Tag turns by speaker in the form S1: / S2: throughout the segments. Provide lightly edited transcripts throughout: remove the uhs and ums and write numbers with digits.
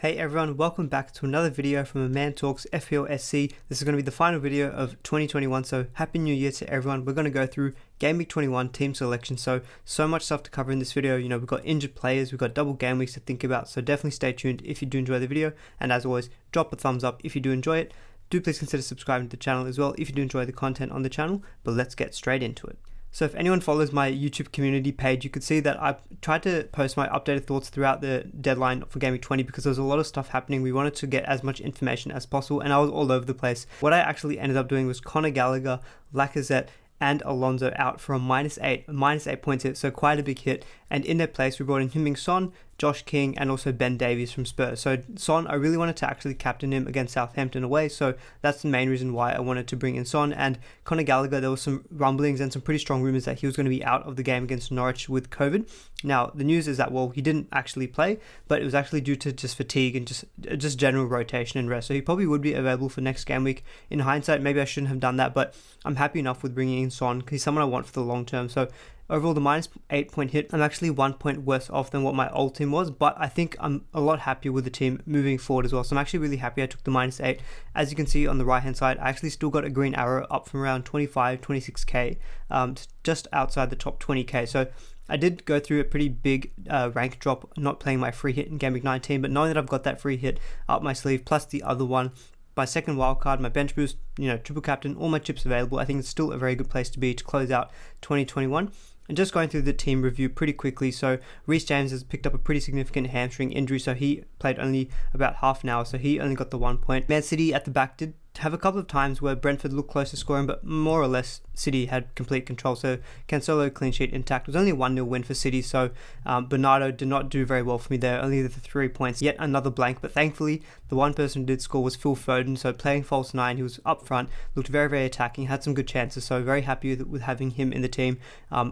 S1: Hey everyone, welcome back to another video from A Man Talks FPL SC. This is going to be the final video of 2021, so happy new year to everyone. We're going to go through Gameweek 21 Team Selection, so much stuff to cover in this video. You know, we've got injured players, we've got double game weeks to think about, so definitely stay tuned if you do enjoy the video, and as always, drop a thumbs up if you do enjoy it. Do please consider subscribing to the channel as well if you do enjoy the content on the channel, but let's get straight into it. So if anyone follows my YouTube community page, you could see that I've tried to post my updated thoughts throughout the deadline for Gameweek 20 because there was a lot of stuff happening. We wanted to get as much information as possible and I was all over the place. What I actually ended up doing was Conor Gallagher, Lacazette, and Alonso out for a -8 points hit, so quite a big hit. And in their place, we brought in Heung-min Son, Josh King, and also Ben Davies from Spurs. So Son, I really wanted to actually captain him against Southampton away, so that's the main reason why I wanted to bring in Son. And Conor Gallagher, there was some rumblings and some pretty strong rumours that he was going to be out of the game against Norwich with COVID. Now, the news is that, well, he didn't actually play, but it was actually due to just fatigue and just general rotation and rest. So he probably would be available for next game week. In hindsight, maybe I shouldn't have done that, but I'm happy enough with bringing in Son because he's someone I want for the long term. So overall, the -8 point hit, I'm actually 1 point worse off than what my old team was, but I think I'm a lot happier with the team moving forward as well. So I'm actually really happy I took the -8. As you can see on the right hand side, I actually still got a green arrow up from around 26k to just outside the top 20k. So I did go through a pretty big rank drop not playing my free hit in Gameweek 19, but knowing that I've got that free hit up my sleeve plus the other one, my second wildcard, my bench boost, triple captain, all my chips available, I think it's still a very good place to be to close out 2021. And just going through the team review pretty quickly, so Reece James has picked up a pretty significant hamstring injury, so he played only about half an hour, so he only got the 1 point. Man City at the back did have a couple of times where Brentford looked close to scoring, but more or less City had complete control, so Cancelo clean sheet intact. It was only a 1-0 win for City, so Bernardo did not do very well for me there, only the 3 points, yet another blank, but thankfully the one person who did score was Phil Foden, so playing false 9, he was up front, looked very, very attacking, had some good chances, so very happy with having him in the team.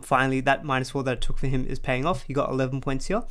S1: Finally, that -4 that I took for him is paying off. He got 11 points here.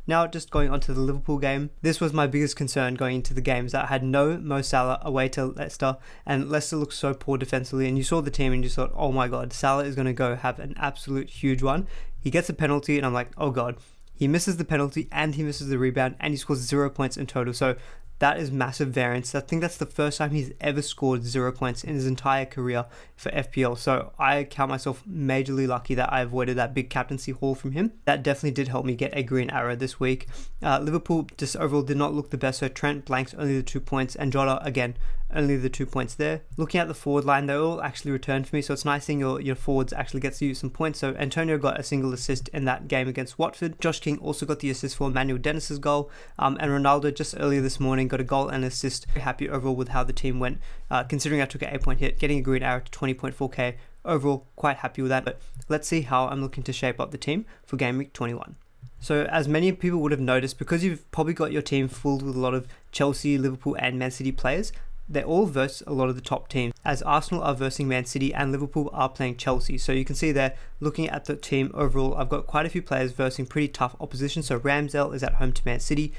S1: Now, just going on to the Liverpool game, this was my biggest concern going into the game, is that I had no Mo Salah away to Leicester, and Leicester looked so poor defensively, and you saw the team and you thought, oh my god, Salah is going to go have an absolute huge one. He gets a penalty and I'm like, oh god, he misses the penalty and he misses the rebound and he scores 0 points in total, so that is massive variance. I think that's the first time he's ever scored 0 points in his entire career for FPL. So I count myself majorly lucky that I avoided that big captaincy haul from him. That definitely did help me get a green arrow this week. Liverpool just overall did not look the best. So Trent blanks only the 2 points and Jota again only the 2 points there. Looking at the forward line, they all actually returned for me, so it's nice seeing your forwards actually get to use some points. So Antonio got a single assist in that game against Watford. Josh King also got the assist for Manuel Dennis's goal, and Ronaldo just earlier this morning got a goal and assist. Very happy overall with how the team went, considering I took an 8 point hit, getting a green arrow to 20.4k. Overall, quite happy with that, but let's see how I'm looking to shape up the team for Gameweek 21. So as many people would have noticed, because you've probably got your team filled with a lot of Chelsea, Liverpool and Man City players, they all verse a lot of the top teams, as Arsenal are versing Man City and Liverpool are playing Chelsea. So you can see there, looking at the team overall, I've got quite a few players versing pretty tough opposition. So Ramsdale is at home to Man City,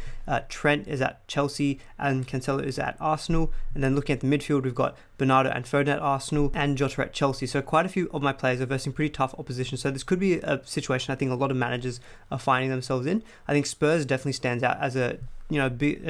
S1: Trent is at Chelsea, and Cancelo is at Arsenal. And then looking at the midfield, we've got Bernardo and Foden at Arsenal and Jota at Chelsea. So quite a few of my players are versing pretty tough opposition. So this could be a situation I think a lot of managers are finding themselves in. I think Spurs definitely stands out as a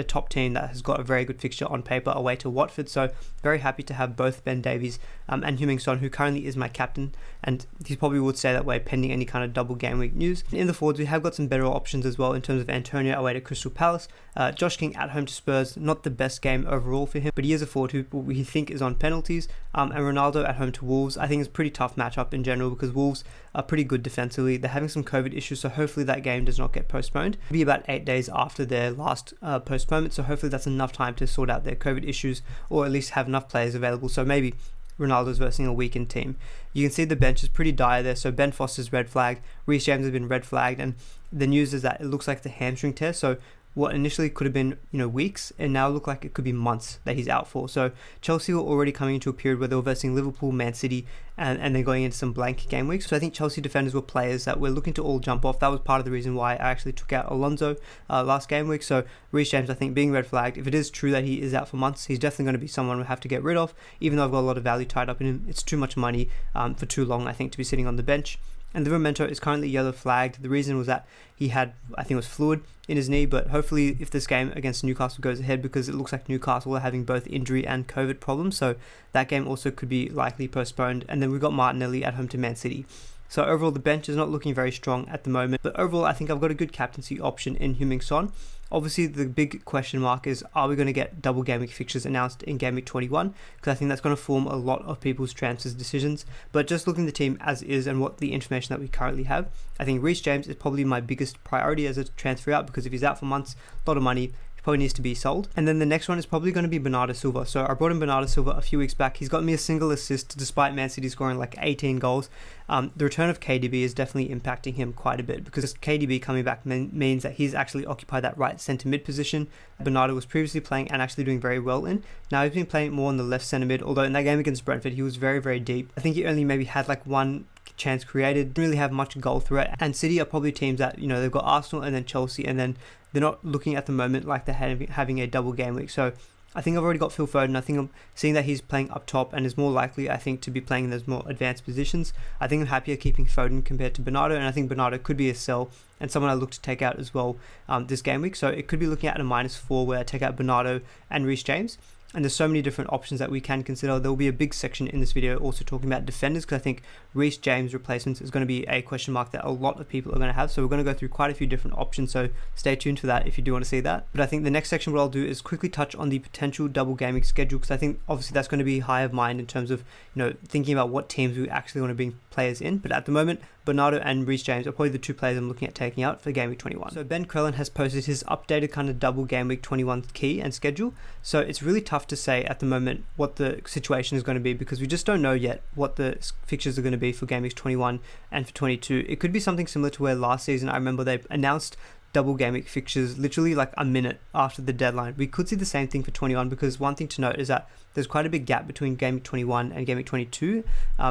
S1: top team that has got a very good fixture on paper away to Watford, so very happy to have both Ben Davies and Heung-min Son, who currently is my captain, and he probably would stay that way pending any kind of double game week news. In the forwards, we have got some better options as well in terms of Antonio away to Crystal Palace, Josh King at home to Spurs, not the best game overall for him, but he is a forward who we think is on penalties, and Ronaldo at home to Wolves. I think it's a pretty tough matchup in general because Wolves are pretty good defensively. They're having some COVID issues, so hopefully that game does not get postponed. It'll be about 8 days after their last postponement, so hopefully that's enough time to sort out their COVID issues, or at least have enough players available, so maybe Ronaldo's versing a weakened team. You can see the bench is pretty dire there, so Ben Foster's red flagged, Reece James has been red flagged, and the news is that it looks like the hamstring tear, so what initially could have been weeks and now look like it could be months that he's out for. So Chelsea were already coming into a period where they were versing Liverpool, Man City, and then going into some blank game weeks. So I think Chelsea defenders were players that were looking to all jump off. That was part of the reason why I actually took out Alonso last game week. So Reece James, I think, being red flagged, if it is true that he is out for months, he's definitely going to be someone we'll have to get rid of, even though I've got a lot of value tied up in him. It's too much money for too long, I think, to be sitting on the bench. and Livramento is currently yellow flagged. The reason was that he had, I think it was fluid in his knee, but hopefully if this game against Newcastle goes ahead, because it looks like Newcastle are having both injury and COVID problems, so that game also could be likely postponed. And then we've got Martinelli at home to Man City. So overall, the bench is not looking very strong at the moment, but overall, I think I've got a good captaincy option in Heung-min Son. Obviously, the big question mark is, are we going to get double game week fixtures announced in Game Week 21? Because I think that's going to form a lot of people's transfers decisions. But just looking at the team as is and what the information that we currently have, I think Reece James is probably my biggest priority as a transfer out, because if he's out for months, a lot of money, probably needs to be sold. And then the next one is probably going to be Bernardo Silva. So I brought in Bernardo Silva a few weeks back. He's got me a single assist despite Man City scoring like 18 goals. The return of KDB is definitely impacting him quite a bit, because KDB coming back means that he's actually occupied that right centre mid position Bernardo was previously playing and actually doing very well in. Now he's been playing more on the left centre mid, although in that game against Brentford he was very, very deep. I think he only maybe had like one chance created, didn't really have much goal threat. And City are probably teams that, you know, they've got Arsenal and then Chelsea, and then they're not looking at the moment like they're having a double game week. So I think I've already got Phil Foden. I think I'm seeing that he's playing up top and is more likely, I think, to be playing in those more advanced positions. I think I'm happier keeping Foden compared to Bernardo, and I think Bernardo could be a sell and someone I look to take out as well this game week. So it could be looking at a -4 where I take out Bernardo and Reece James. And there's so many different options that we can consider. There will be a big section in this video also talking about defenders, because I think Reece James replacements is going to be a question mark that a lot of people are going to have. So we're going to go through quite a few different options. So stay tuned for that if you do want to see that. But I think the next section, what I'll do is quickly touch on the potential double gaming schedule, because I think obviously that's going to be high of mind in terms of, you know, thinking about what teams we actually want to bring players in. But at the moment, Bernardo and Reece James are probably the two players I'm looking at taking out for Game Week 21. So Ben Crellin has posted his updated kind of double Game Week 21 key and schedule. So it's really tough to say at the moment what the situation is going to be, because we just don't know yet what the fixtures are going to be for Game Week 21 and for 22. It could be something similar to where last season I remember they announced double game week fixtures literally like a minute after the deadline. We could see the same thing for 21, because one thing to note is that there's quite a big gap between Game Week 21 and Game Week 22.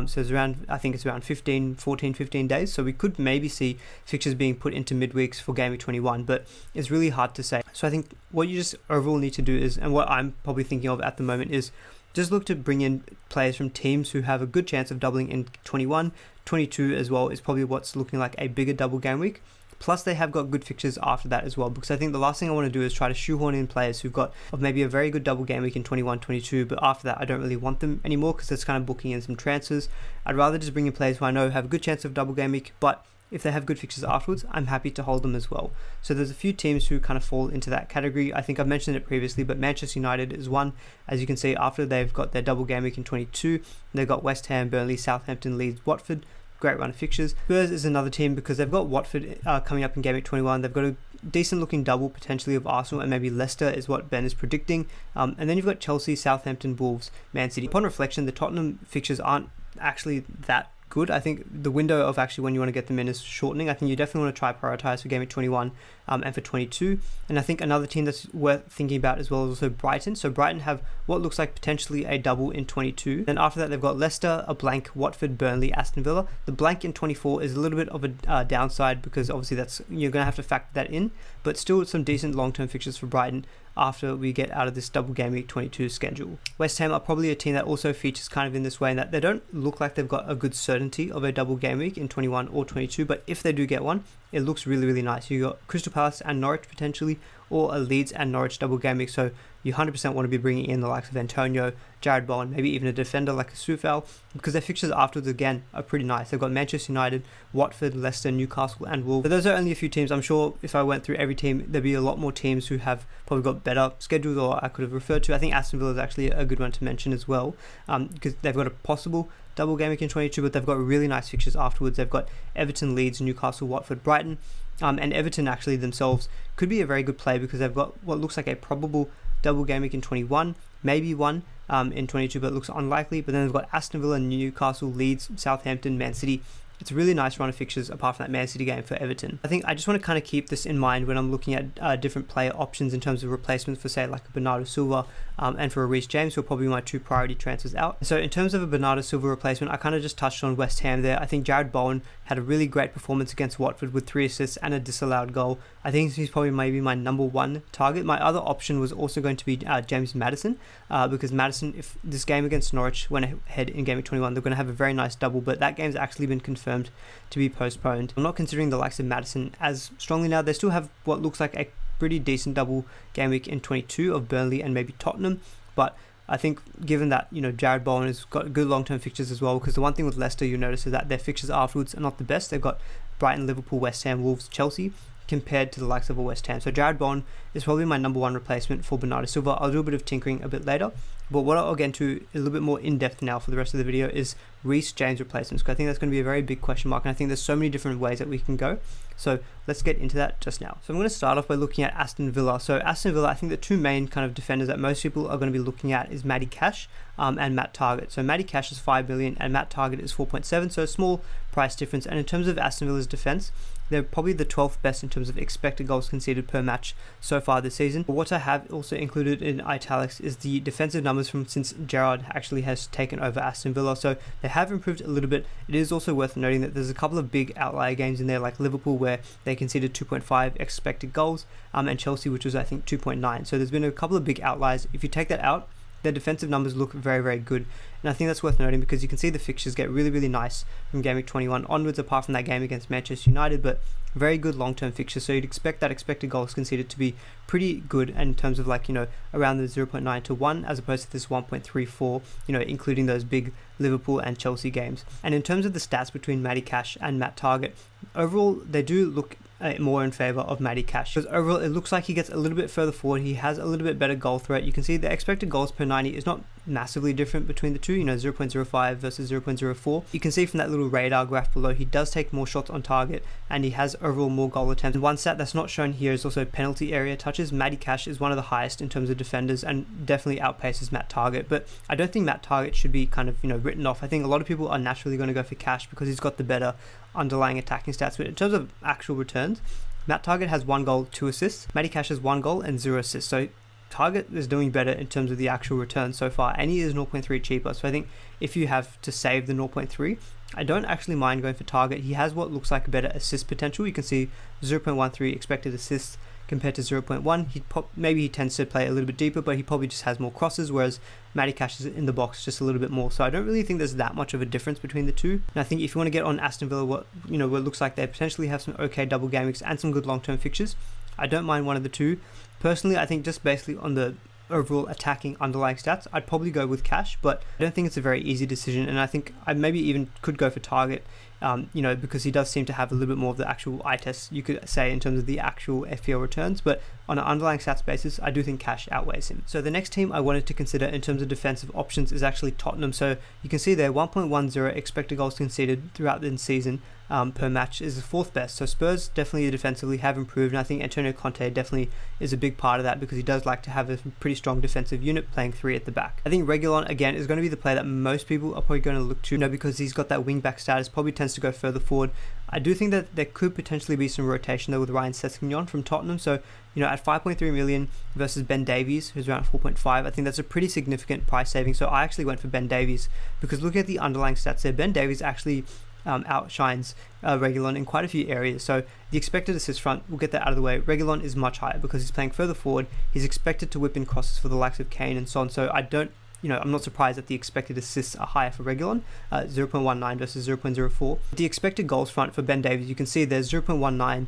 S1: So it's around, I think it's around 15 days. So we could maybe see fixtures being put into midweeks for Game Week 21, but it's really hard to say. So I think what you just overall need to do is, and what I'm probably thinking of at the moment is, just look to bring in players from teams who have a good chance of doubling in 21. 22 as well is probably what's looking like a bigger double game week. Plus they have got good fixtures after that as well, because I think the last thing I want to do is try to shoehorn in players who've got maybe a very good double game week in 21, 22, but after that I don't really want them anymore, because that's kind of booking in some transfers. I'd rather just bring in players who I know have a good chance of double game week, but if they have good fixtures afterwards, I'm happy to hold them as well. So there's a few teams who kind of fall into that category. I think I've mentioned it previously, but Manchester United is one. As you can see, after they've got their double game week in 22, they've got West Ham, Burnley, Southampton, Leeds, Watford. Great run of fixtures. Spurs is another team, because they've got Watford coming up in Game Week 21. They've got a decent looking double potentially of Arsenal and maybe Leicester is what Ben is predicting. And then you've got Chelsea, Southampton, Wolves, Man City. Upon reflection, the Tottenham fixtures aren't actually that good. I think the window of actually when you want to get them in is shortening. I think you definitely want to try prioritize for Game Week 21 and for 22. And I think another team that's worth thinking about as well is also Brighton. So Brighton have what looks like potentially a double in 22. Then after that they've got Leicester, a blank, Watford, Burnley, Aston Villa. The blank in 24 is a little bit of a downside, because obviously that's, you're going to have to factor that in, but still some decent long-term fixtures for Brighton after we get out of this double game week 22 schedule. West Ham are probably a team that also features kind of in this way, in that they don't look like they've got a good certainty of a double game week in 21 or 22, but if they do get one, it looks really, really nice. You got Crystal Palace and Norwich potentially, or a Leeds and Norwich double game week, so you 100% want to be bringing in the likes of Antonio, Jared Bowen, maybe even a defender like a Sufal, because their fixtures afterwards again are pretty nice. They've got Manchester United, Watford, Leicester, Newcastle and Wolves. But those are only a few teams. I'm sure if I went through every team, there'd be a lot more teams who have probably got better schedules, or I could have referred to. I think Aston Villa is actually a good one to mention as well, because they've got a possible double game week in 22, but they've got really nice fixtures afterwards. They've got Everton, Leeds, Newcastle, Watford, Brighton, and Everton actually themselves could be a very good play, because they've got what looks like a probable double game week in 21, maybe one in 22, but it looks unlikely. But then they've got Aston Villa, Newcastle, Leeds, Southampton, Man City. It's a really nice run of fixtures apart from that Man City game for Everton. I think I just want to kind of keep this in mind when I'm looking at different player options in terms of replacements for, say, like a Bernardo Silva and for a Reece James, who are probably my two priority transfers out. So in terms of a Bernardo Silva replacement, I kind of just touched on West Ham there. I think Jared Bowen had a really great performance against Watford with 3 assists and a disallowed goal. I think he's probably maybe my number one target. My other option was also going to be James Maddison, because Maddison, if this game against Norwich went ahead in Game Week 21, they're going to have a very nice double, but that game's actually been confirmed confirmed to be postponed. I'm not considering the likes of Maddison as strongly now. They still have what looks like a pretty decent double game week in 22 of Burnley and maybe Tottenham, but I think given that, Jared Bowen has got good long-term fixtures as well, because the one thing with Leicester you notice is that their fixtures afterwards are not the best. They've got Brighton, Liverpool, West Ham, Wolves, Chelsea, compared to the likes of a West Ham. So Jared Bowen is probably my number one replacement for Bernardo Silva. I'll do a bit of tinkering a bit later, but what I'll get into a little bit more in depth now for the rest of the video is Reece James replacements, because I think that's going to be a very big question mark, and I think there's so many different ways that we can go. So let's get into that just now. So I'm going to start off by looking at Aston Villa. So Aston Villa, I think the two main kind of defenders that most people are going to be looking at is Matty Cash and Matt Targett. So Matty Cash is 5 million and Matt Targett is 4.7, so a small price difference. And in terms of Aston Villa's defense, they're probably the 12th best in terms of expected goals conceded per match so far this season. But what I have also included in italics is the defensive numbers from since Gerrard actually has taken over Aston Villa. So they have improved a little bit. It is also worth noting that there's a couple of big outlier games in there, like Liverpool, where they conceded 2.5 expected goals, and Chelsea, which was I think 2.9. So there's been a couple of big outliers. If you take that out, their defensive numbers look very, very good. And I think that's worth noting because you can see the fixtures get really, really nice from Gameweek 21 onwards, apart from that game against Manchester United, but very good long-term fixtures. So you'd expect that expected goals conceded to be pretty good in terms of around the 0.9 to 1, as opposed to this 1.34, including those big Liverpool and Chelsea games. And in terms of the stats between Matty Cash and Matt Targett, overall they do look more in favour of Matty Cash, because overall it looks like he gets a little bit further forward. He has a little bit better goal threat. You can see the expected goals per 90 is not massively different between the two, 0.05 versus 0.04. You can see from that little radar graph below, he does take more shots on target and he has overall more goal attempts. And one stat that's not shown here is also penalty area touches. Matty Cash is one of the highest in terms of defenders and definitely outpaces Matt Targett, but I don't think Matt Targett should be kind of written off. I think a lot of people are naturally going to go for Cash because he's got the better underlying attacking stats, but in terms of actual returns, Matt Targett has 1 goal, 2 assists. Matty Cash has 1 goal and 0 assists. So Targett is doing better in terms of the actual return so far, and he is 0.3 cheaper. So I think if you have to save the 0.3, I don't actually mind going for Targett. He has what looks like a better assist potential. You can see 0.13 expected assists compared to 0.1. Maybe he tends to play a little bit deeper, but he probably just has more crosses, whereas Matty Cash is in the box just a little bit more. So I don't really think there's that much of a difference between the two. And I think if you want to get on Aston Villa, what looks like they potentially have some okay double game weeks and some good long-term fixtures, I don't mind one of the two. Personally, I think just basically on the overall attacking underlying stats, I'd probably go with Cash, but I don't think it's a very easy decision, and I think I maybe even could go for Targett, because he does seem to have a little bit more of the actual eye test, you could say, in terms of the actual FPL returns, but on an underlying stats basis, I do think Cash outweighs him. So the next team I wanted to consider in terms of defensive options is actually Tottenham. So you can see there 1.10 expected goals conceded throughout the season per match is the 4th best. So Spurs definitely defensively have improved, and I think Antonio Conte definitely is a big part of that because he does like to have a pretty strong defensive unit playing 3 at the back. I think Reguilon again is going to be the player that most people are probably going to look to, because he's got that wing back status, probably tends to go further forward. I do think that there could potentially be some rotation though with Ryan Sessegnon from Tottenham. So at 5.3 million versus Ben Davies, who's around 4.5, I think that's a pretty significant price saving. So I actually went for Ben Davies because looking at the underlying stats there, Ben Davies actually outshines Reguilon in quite a few areas. So the expected assist front, we'll get that out of the way. Reguilon is much higher because he's playing further forward. He's expected to whip in crosses for the likes of Kane and Son. So I don't, I'm not surprised that the expected assists are higher for Reguilon, 0.19 versus 0.04. The expected goals front for Ben Davies, you can see there's 0.19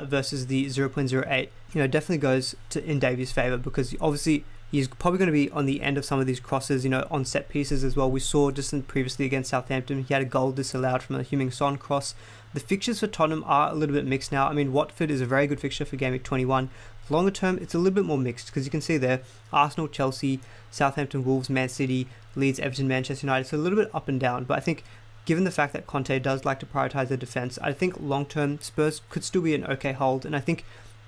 S1: versus the 0.08. Definitely goes in Davies' favour because obviously he's probably going to be on the end of some of these crosses, on set pieces as well. We saw just previously against Southampton, he had a goal disallowed from a Heung-min Son cross. The fixtures for Tottenham are a little bit mixed now. I mean, Watford is a very good fixture for Gameweek 21. Longer term, it's a little bit more mixed because you can see there, Arsenal, Chelsea, Southampton, Wolves, Man City, Leeds, Everton, Manchester United. So a little bit up and down. But I think given the fact that Conte does like to prioritise their defence, I think long term Spurs could still be an okay hold. And I think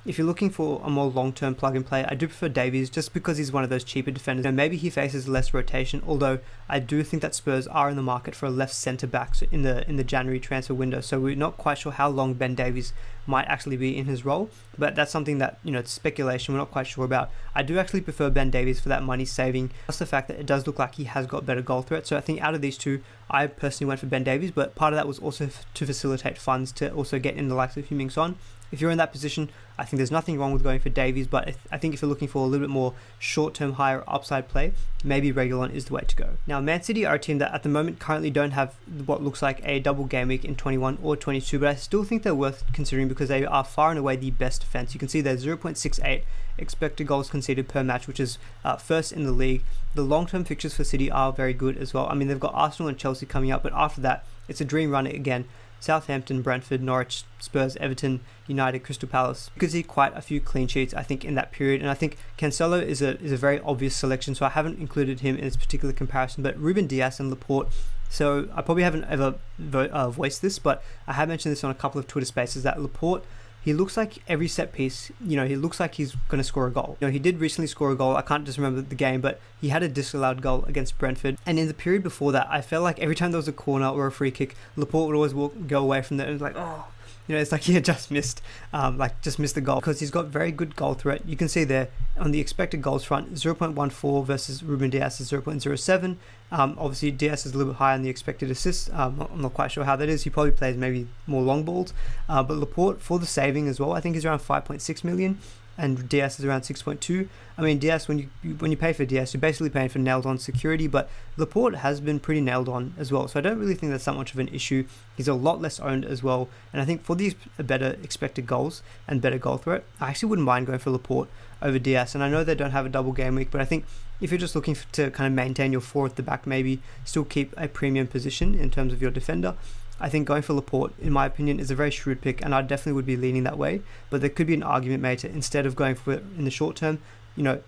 S1: if you're looking for a more long-term plug-and-play, I do prefer Davies just because he's one of those cheaper defenders. And maybe he faces less rotation, although I do think that Spurs are in the market for a left centre-back in the January transfer window. So we're not quite sure how long Ben Davies might actually be in his role, but that's something that, it's speculation, we're not quite sure about. I do actually prefer Ben Davies for that money saving, plus the fact that it does look like he has got better goal threat. So I think out of these two, I personally went for Ben Davies, but part of that was also to facilitate funds to also get in the likes of Heung-min Son if you're in that position, I think there's nothing wrong with going for Davies, but I think if you're looking for a little bit more short-term, higher upside play, maybe Reguilon is the way to go. Now, Man City are a team that at the moment currently don't have what looks like a double game week in 21 or 22, but I still think they're worth considering because they are far and away the best defense. You can see they're 0.68 expected goals conceded per match, which is first in the league. The long-term fixtures for City are very good as well. I mean, they've got Arsenal and Chelsea coming up, but after that, it's a dream run again. Southampton, Brentford, Norwich, Spurs, Everton, United, Crystal Palace. You could see quite a few clean sheets, I think, in that period, and I think Cancelo is a very obvious selection, so I haven't included him in this particular comparison, but Ruben Dias and Laporte. So I probably haven't ever voiced this, but I have mentioned this on a couple of Twitter spaces that Laporte, he looks like every set piece, he looks like he's going to score a goal. He did recently score a goal. I can't just remember the game, but he had a disallowed goal against Brentford. And in the period before that, I felt like every time there was a corner or a free kick, Laporte would always go away from there and was like, oh, it's like he had just missed the goal because he's got very good goal threat. You can see there on the expected goals front, 0.14 versus Ruben Dias is 0.07. Obviously, Dias is a little bit higher on the expected assists. I'm not quite sure how that is. He probably plays maybe more long balls. But Laporte, for the saving as well, I think he's around 5.6 million. And Dias is around 6.2. I mean, Dias, when you pay for Dias, you're basically paying for nailed on security, but Laporte has been pretty nailed on as well, so I don't really think that's that much of an issue. He's a lot less owned as well, and I think for these better expected goals and better goal threat, I actually wouldn't mind going for Laporte over Dias. And I know they don't have a double game week, but I think if you're just looking to kind of maintain your 4 at the back, maybe still keep a premium position in terms of your defender, I think going for Laporte, in my opinion, is a very shrewd pick, and I definitely would be leaning that way. But there could be an argument made to, instead of going for it in the short term,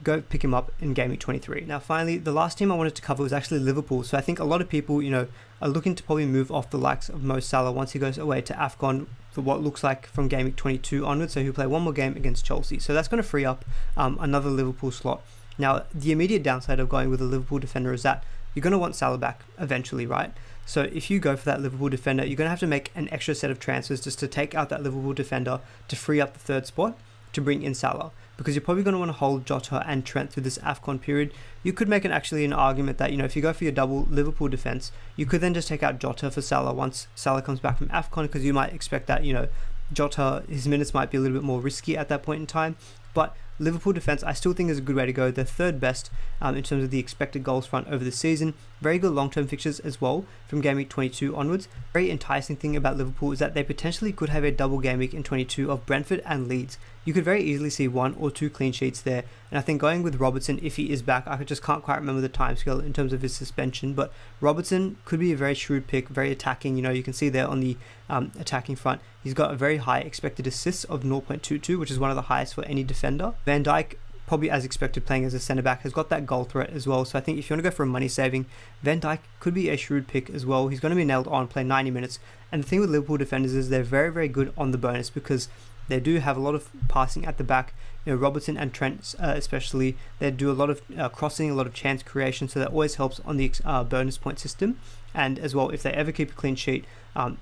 S1: go pick him up in Game Week 23. Now, finally, the last team I wanted to cover was actually Liverpool. So I think a lot of people, are looking to probably move off the likes of Mo Salah once he goes away to AFCON for what looks like from Game Week 22 onwards. So he'll play one more game against Chelsea. So that's going to free up another Liverpool slot. Now, the immediate downside of going with a Liverpool defender is that you're going to want Salah back eventually, right? So if you go for that Liverpool defender, you're going to have to make an extra set of transfers just to take out that Liverpool defender to free up the third spot to bring in Salah, because you're probably going to want to hold Jota and Trent through this AFCON period. You could make an argument that, if you go for your double Liverpool defense, you could then just take out Jota for Salah once Salah comes back from AFCON, because you might expect that, Jota, his minutes might be a little bit more risky at that point in time. But Liverpool defense, I still think is a good way to go. They're third best in terms of the expected goals front over the season. Very good long-term fixtures as well from Game Week 22 onwards. Very enticing thing about Liverpool is that they potentially could have a double game week in 22 of Brentford and Leeds. You could very easily see 1 or 2 clean sheets there. And I think going with Robertson, if he is back, I just can't quite remember the timescale in terms of his suspension, but Robertson could be a very shrewd pick, very attacking. You can see there on the attacking front, he's got a very high expected assists of 0.22, which is one of the highest for any defender. Van Dijk, probably as expected playing as a centre-back, has got that goal threat as well. So I think if you want to go for a money saving, Van Dijk could be a shrewd pick as well. He's going to be nailed on, play 90 minutes. And the thing with Liverpool defenders is they're very, very good on the bonus, because they do have a lot of passing at the back. Robertson and Trent especially, they do a lot of crossing, a lot of chance creation, so that always helps on the bonus point system. And as well, if they ever keep a clean sheet,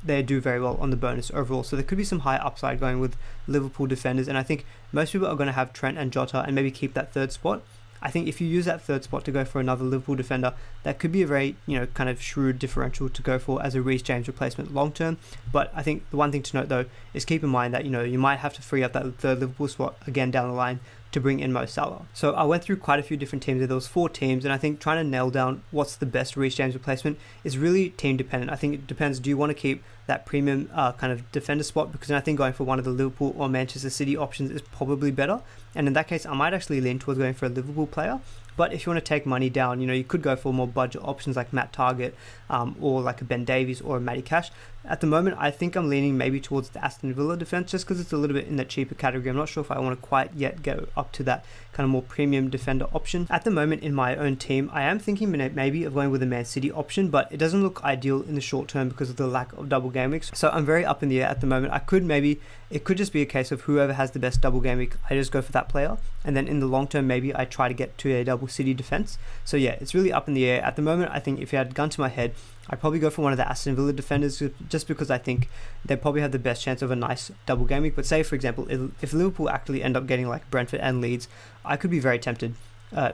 S1: they do very well on the bonus overall. So there could be some high upside going with Liverpool defenders, and I think most people are going to have Trent and Jota and maybe keep that third spot. I think if you use that third spot to go for another Liverpool defender, that could be a very, kind of shrewd differential to go for as a Reece James replacement long term. But I think the one thing to note though is keep in mind that, you might have to free up that third Liverpool spot again down the line to bring in Mo Salah. So I went through quite a few different teams. There was 4 teams, and I think trying to nail down what's the best Reece James replacement is really team dependent. I think it depends. Do you want to keep that premium kind of defender spot? Because I think going for one of the Liverpool or Manchester City options is probably better. And in that case, I might actually lean towards going for a Liverpool player. But if you want to take money down, you could go for more budget options like Matt Targett or like a Ben Davies or a Matty Cash. At the moment, I think I'm leaning maybe towards the Aston Villa defense just because it's a little bit in the cheaper category. I'm not sure if I want to quite yet go up to that kind of more premium defender option. At the moment in my own team, I am thinking maybe of going with a Man City option, but it doesn't look ideal in the short term because of the lack of double game weeks. So I'm very up in the air at the moment. It could just be a case of whoever has the best double game week, I just go for that player. And then in the long term, maybe I try to get to a double City defense. So yeah, it's really up in the air. At the moment, I think if you had a gun to my head, I'd probably go for one of the Aston Villa defenders just because I think they probably have the best chance of a nice double game week. But say, for example, if Liverpool actually end up getting like Brentford and Leeds, I could be very tempted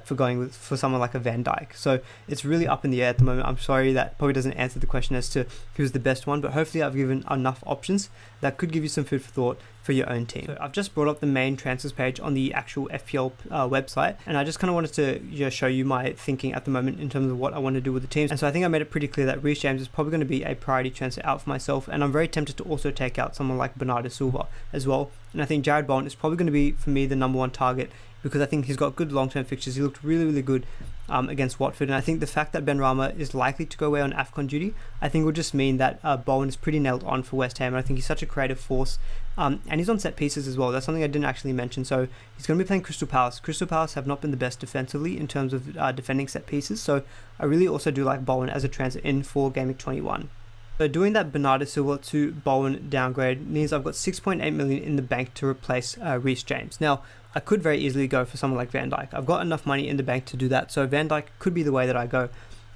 S1: for going for someone like a Van Dijk. So it's really up in the air at the moment. I'm sorry that probably doesn't answer the question as to who's the best one, but hopefully I've given enough options that could give you some food for thought for your own team. So I've just brought up the main transfers page on the actual FPL website, and I just kind of wanted to show you my thinking at the moment in terms of what I want to do with the teams. And so I think I made it pretty clear that Reece James is probably going to be a priority transfer out for myself, and I'm very tempted to also take out someone like Bernardo Silva as well. And I think Jared Bowen is probably going to be, for me, the number one target, because I think he's got good long-term fixtures. He looked really, really good against Watford, and I think the fact that Ben Rama is likely to go away on AFCON duty, I think will just mean that Bowen is pretty nailed on for West Ham, and I think he's such a creative force, and he's on set pieces as well. That's something I didn't actually mention. So he's going to be playing Crystal Palace. Crystal Palace have not been the best defensively in terms of defending set pieces, so I really also do like Bowen as a transfer in for Gameweek 21. So doing that Bernardo Silva to Bowen downgrade means I've got 6.8 million in the bank to replace Reece James. Now, I could very easily go for someone like Van Dijk. I've got enough money in the bank to do that, so Van Dijk could be the way that I go.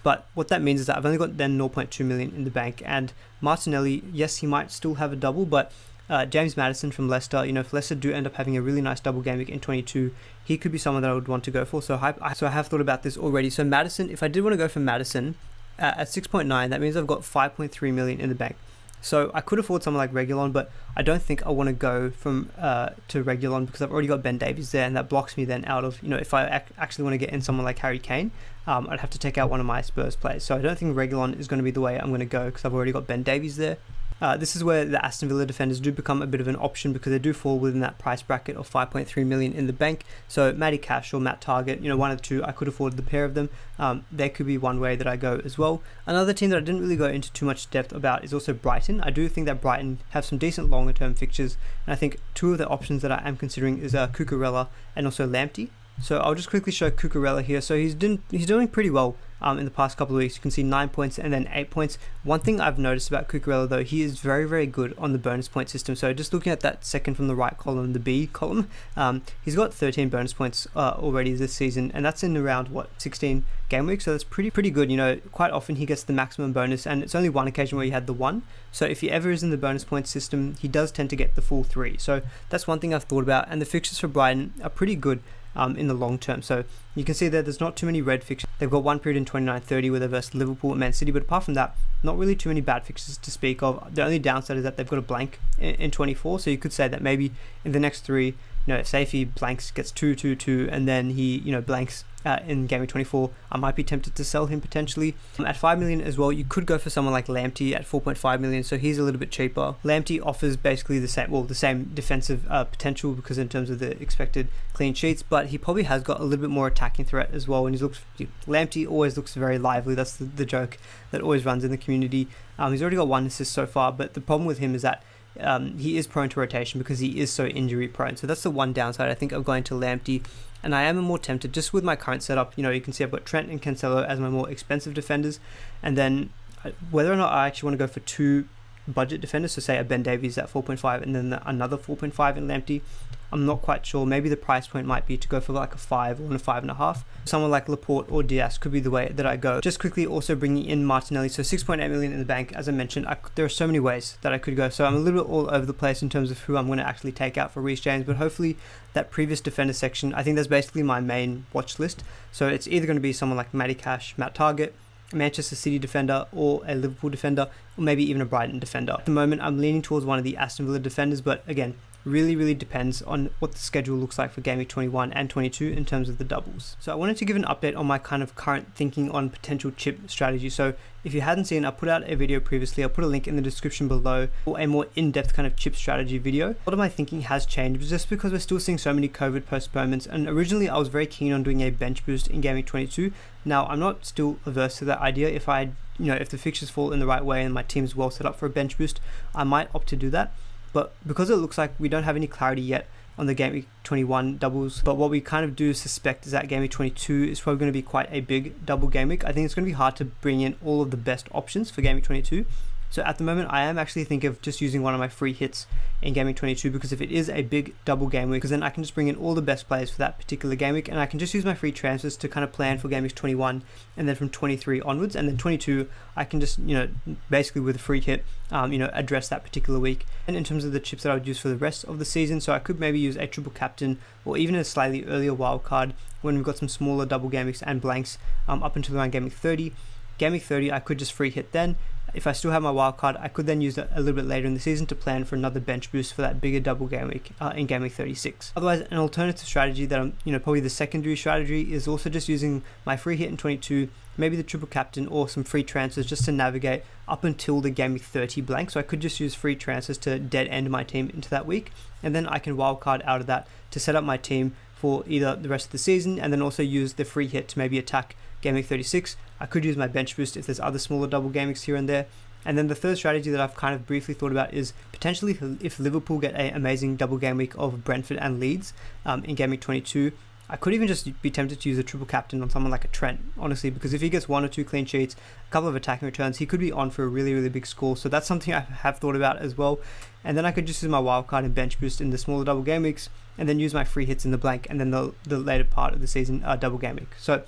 S1: But what that means is that I've only got then 0.2 million in the bank, and Martinelli, yes, he might still have a double, but James Maddison from Leicester, if Leicester do end up having a really nice double game week in 22, he could be someone that I would want to go for. So I have thought about this already. So Maddison, if I did want to go for Maddison at 6.9, that means I've got 5.3 million in the bank. So I could afford someone like Reguilon, but I don't think I want to go from to Reguilon because I've already got Ben Davies there, and that blocks me then out of, if I actually want to get in someone like Harry Kane, I'd have to take out one of my Spurs players. So I don't think Reguilon is going to be the way I'm going to go because I've already got Ben Davies there. This is where the Aston Villa defenders do become a bit of an option because they do fall within that price bracket of 5.3 million in the bank. So Matty Cash or Matt Target, one of the two, I could afford the pair of them. There could be one way that I go as well. Another team that I didn't really go into too much depth about is also Brighton. I do think that Brighton have some decent longer term fixtures, and I think two of the options that I am considering is Cucurella and also Lamptey. So I'll just quickly show Cucurella here. So he's doing pretty well in the past couple of weeks. You can see 9 points and then 8 points. One thing I've noticed about Cucurella though, he is very, very good on the bonus point system. So just looking at that second from the right column, the B column, he's got 13 bonus points already this season, and that's in around 16 game weeks. So that's pretty good. Quite often he gets the maximum bonus, and it's only one occasion where he had the 1. So if he ever is in the bonus point system, he does tend to get the full 3. So that's one thing I've thought about, and the fixtures for Brighton are pretty good in the long term. So you can see there's not too many red fixtures. They've got one period in 29-30 where they're versus Liverpool and Man City, but apart from that, not really too many bad fixtures to speak of. The only downside is that they've got a blank in 24, so you could say that maybe in the next 3, say if he blanks, gets 2-2-2, and then he blanks in Gameweek 24, I might be tempted to sell him potentially. At 5 million as well, you could go for someone like Lamptey at 4.5 million, so he's a little bit cheaper. Lamptey offers basically the same defensive potential because in terms of the expected clean sheets, but he probably has got a little bit more attacking threat as well. And Lamptey always looks very lively. That's the joke that always runs in the community. He's already got 1 assist so far, but the problem with him is that he is prone to rotation because he is so injury prone. So that's the one downside I think of going to Lamptey. And I am more tempted just with my current setup. You can see I've got Trent and Cancelo as my more expensive defenders, and then whether or not I actually want to go for 2 budget defenders, so say a Ben Davies at 4.5 and then another 4.5 in Lamptey, I'm not quite sure. Maybe the price point might be to go for like a 5 or a 5.5. Someone like Laporte or Diaz could be the way that I go. Just quickly also bringing in Martinelli, so 6.8 million in the bank. As I mentioned, there are so many ways that I could go, so I'm a little bit all over the place in terms of who I'm going to actually take out for Reece James, but hopefully that previous defender section, I think that's basically my main watch list. So it's either going to be someone like Matty Cash, Matt Target, a Manchester City defender, or a Liverpool defender, or maybe even a Brighton defender. At the moment, I'm leaning towards one of the Aston Villa defenders, but again, really depends on what the schedule looks like for Game Week 21 and 22 in terms of the doubles. So I wanted to give an update on my kind of current thinking on potential chip strategy. So if you hadn't seen, I put out a video previously. I'll put a link in the description below for a more in-depth kind of chip strategy video. A lot of my thinking has changed just because we're still seeing so many COVID postponements, and originally I was very keen on doing a bench boost in Game Week 22. Now I'm not still averse to that idea. If if the fixtures fall in the right way and my team's well set up for a bench boost, I might opt to do that. But because it looks like we don't have any clarity yet on the Game Week 21 doubles, but what we kind of do suspect is that Game Week 22 is probably going to be quite a big double game week. I think it's going to be hard to bring in all of the best options for Game Week 22. So at the moment, I am actually thinking of just using one of my free hits in Game Week 22, because if it is a big double game week, because then I can just bring in all the best players for that particular game week, and I can just use my free transfers to kind of plan for Game Week 21, and then from 23 onwards, and then 22, I can just, basically with a free hit, address that particular week. And in terms of the chips that I would use for the rest of the season, so I could maybe use a triple captain, or even a slightly earlier wild card when we've got some smaller double game weeks and blanks up until around Game Week 30. Game Week 30, I could just free hit then, if I still have my wildcard, I could then use it a little bit later in the season to plan for another bench boost for that bigger double game week in game week 36. Otherwise, an alternative strategy that I'm, probably the secondary strategy is also just using my free hit in 22, maybe the triple captain or some free transfers just to navigate up until the game week 30 blank. So I could just use free transfers to dead end my team into that week, and then I can wildcard out of that to set up my team for either the rest of the season, and then also use the free hit to maybe attack game week 36. I could use my bench boost if there's other smaller double game weeks here and there. And then the third strategy that I've kind of briefly thought about is potentially if Liverpool get an amazing double game week of Brentford and Leeds in game week 22, I could even just be tempted to use a triple captain on someone like a Trent, honestly, because if he gets 1 or 2 clean sheets, a couple of attacking returns, he could be on for a really, really big score. So that's something I have thought about as well. And then I could just use my wildcard and bench boost in the smaller double game weeks, and then use my free hits in the blank, and then the later part of the season double game week. So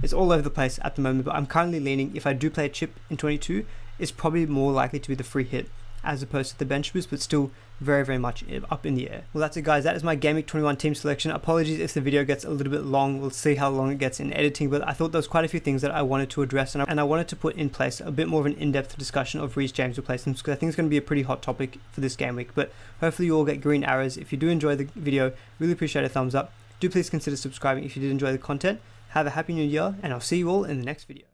S1: it's all over the place at the moment, but I'm currently leaning, if I do play a chip in 22, it's probably more likely to be the free hit as opposed to the bench boost, but still very, very much up in the air. Well, that's it, guys. That is my Gameweek 21 team selection. Apologies if the video gets a little bit long. We'll see how long it gets in editing, but I thought there was quite a few things that I wanted to address, and I wanted to put in place a bit more of an in-depth discussion of Reece James replacements, because I think it's going to be a pretty hot topic for this game week. But hopefully you all get green arrows. If you do enjoy the video, really appreciate a thumbs up. Do please consider subscribing if you did enjoy the content. Have a happy new year, and I'll see you all in the next video.